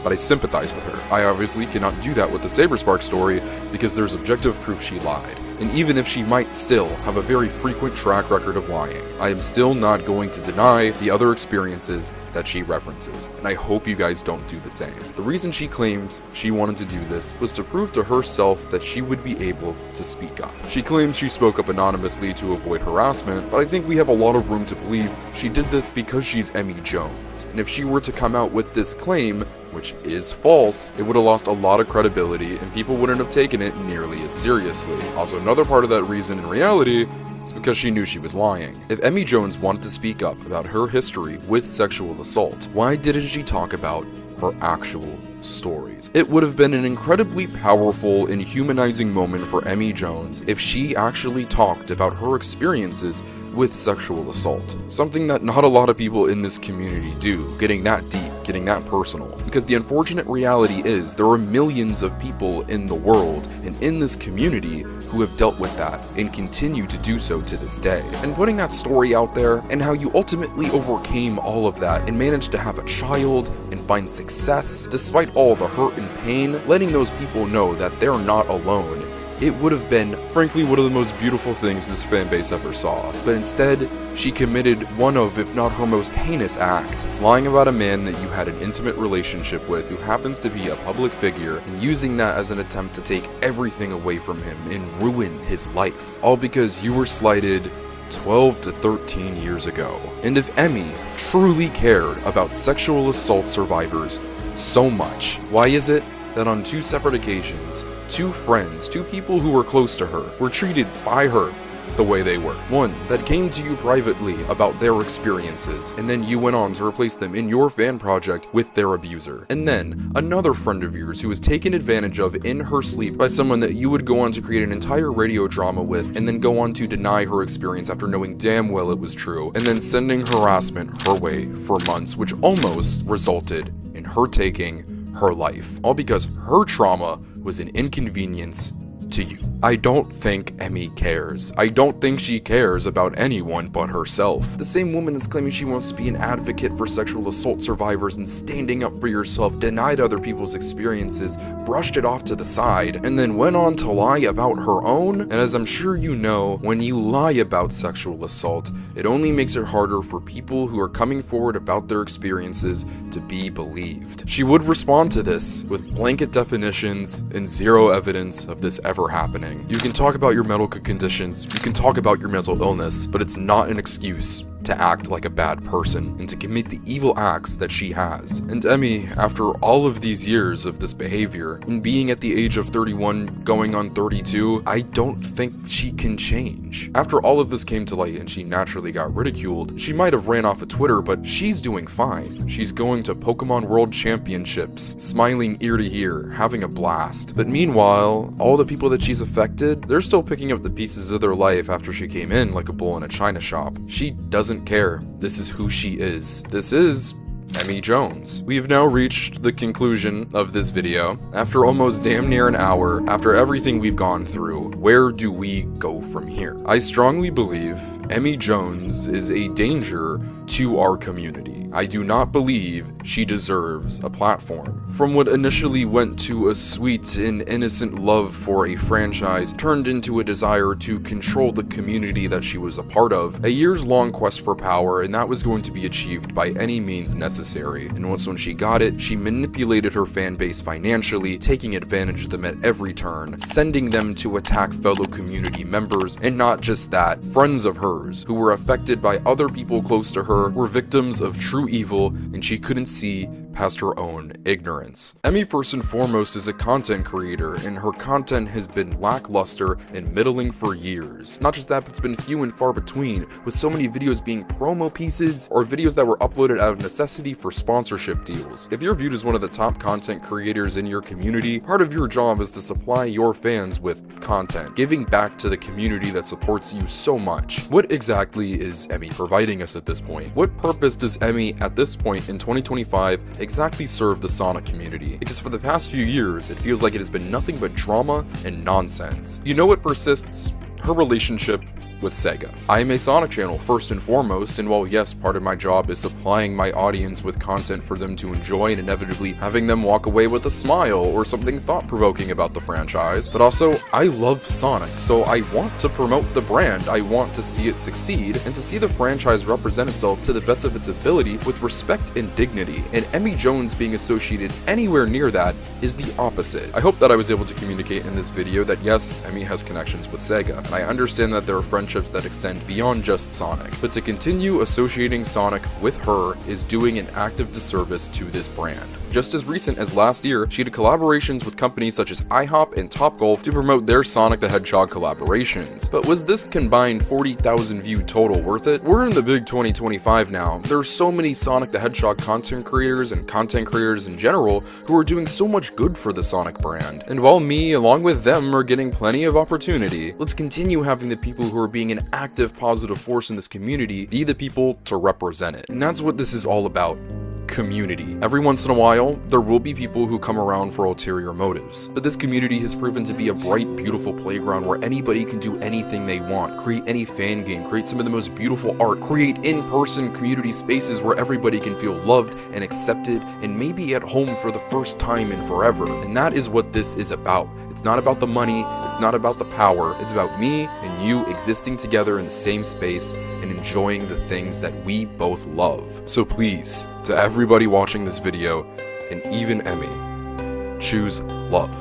but I sympathize with her. I obviously cannot do that with the Saberspark story because there's objective proof she lied. And even if she might still have a very frequent track record of lying, I am still not going to deny the other experiences that she references, and I hope you guys don't do the same. The reason she claims she wanted to do this was to prove to herself that she would be able to speak up. She claims she spoke up anonymously to avoid harassment, but I think we have a lot of room to believe she did this because she's Emi Jones, and if she were to come out with this claim, which is false, it would have lost a lot of credibility and people wouldn't have taken it nearly as seriously. Also, another part of that reason in reality is because she knew she was lying. If Emi Jones wanted to speak up about her history with sexual assault, why didn't she talk about her actual stories? It would have been an incredibly powerful and humanizing moment for Emi Jones if she actually talked about her experiences with sexual assault. Something that not a lot of people in this community do, getting that deep, getting that personal. Because the unfortunate reality is there are millions of people in the world and in this community who have dealt with that and continue to do so to this day. And putting that story out there and how you ultimately overcame all of that and managed to have a child and find success despite all the hurt and pain, letting those people know that they're not alone, it would have been, frankly, one of the most beautiful things this fanbase ever saw. But instead, she committed one of, if not her most heinous act, lying about a man that you had an intimate relationship with who happens to be a public figure, and using that as an attempt to take everything away from him and ruin his life. All because you were slighted 12 to 13 years ago. And if Emi truly cared about sexual assault survivors so much, why is it that on 2 separate occasions, 2 friends, 2 people who were close to her, were treated by her the way they were? One that came to you privately about their experiences, and then you went on to replace them in your fan project with their abuser. And then another friend of yours who was taken advantage of in her sleep by someone that you would go on to create an entire radio drama with, and then go on to deny her experience after knowing damn well it was true, and then sending harassment her way for months, which almost resulted in her taking her life, all because her trauma was an inconvenience to you. I don't think Emi cares. I don't think she cares about anyone but herself. The same woman that's claiming she wants to be an advocate for sexual assault survivors and standing up for yourself, denied other people's experiences, brushed it off to the side, and then went on to lie about her own. And as I'm sure you know, when you lie about sexual assault, it only makes it harder for people who are coming forward about their experiences to be believed. She would respond to this with blanket definitions and zero evidence of this ever happening. You can talk about your medical conditions, you can talk about your mental illness, but it's not an excuse to act like a bad person and to commit the evil acts that she has. And Emi, after all of these years of this behavior, and being at the age of 31 going on 32, I don't think she can change. After all of this came to light and she naturally got ridiculed, she might have ran off of Twitter, but she's doing fine. She's going to Pokemon World Championships, smiling ear to ear, having a blast. But meanwhile, all the people that she's affected, they're still picking up the pieces of their life after she came in like a bull in a china shop. She doesn't care. This is who she is. This is Emi Jones. We have now reached the conclusion of this video. After almost damn near an hour, after everything we've gone through, where do we go from here? I strongly believe Emi Jones is a danger to our community. I do not believe she deserves a platform. From what initially went to a sweet and innocent love for a franchise turned into a desire to control the community that she was a part of, a years-long quest for power, and that was going to be achieved by any means necessary. And once when she got it, she manipulated her fan base financially, taking advantage of them at every turn, sending them to attack fellow community members, and not just that, friends of hers who were affected by other people close to her were victims of true evil, and she couldn't see past her own ignorance. Emi first and foremost is a content creator, and her content has been lackluster and middling for years. Not just that, but it's been few and far between, with so many videos being promo pieces or videos that were uploaded out of necessity for sponsorship deals. If you're viewed as one of the top content creators in your community, part of your job is to supply your fans with content, giving back to the community that supports you so much. What exactly is Emi providing us at this point? What purpose does Emi at this point in 2025 exactly serve the Sonic community? Because for the past few years, it feels like it has been nothing but drama and nonsense. You know what persists? Her relationship with Sega. I am a Sonic channel first and foremost, and while yes, part of my job is supplying my audience with content for them to enjoy and inevitably having them walk away with a smile or something thought-provoking about the franchise, but also I love Sonic, so I want to promote the brand, I want to see it succeed, and to see the franchise represent itself to the best of its ability with respect and dignity, and Emi Jones being associated anywhere near that is the opposite. I hope that I was able to communicate in this video that yes, Emi has connections with Sega, and I understand that there are friendships that extend beyond just Sonic, but to continue associating Sonic with her is doing an active disservice to this brand. Just as recent as last year, she did collaborations with companies such as IHOP and Topgolf to promote their Sonic the Hedgehog collaborations. But was this combined 40,000 view total worth it? We're in the big 2025 now. There are so many Sonic the Hedgehog content creators and content creators in general who are doing so much good for the Sonic brand. And while me, along with them, are getting plenty of opportunity, let's continue having the people who are being an active positive force in this community be the people to represent it. And that's what this is all about. Community. Every once in a while, there will be people who come around for ulterior motives, but this community has proven to be a bright, beautiful playground where anybody can do anything they want, create any fan game, create some of the most beautiful art, create in-person community spaces where everybody can feel loved and accepted and maybe at home for the first time in forever. And that is what this is about. It's not about the money, it's not about the power, it's about me and you existing together in the same space and enjoying the things that we both love. So please, to everybody watching this video, and even Emi, choose love.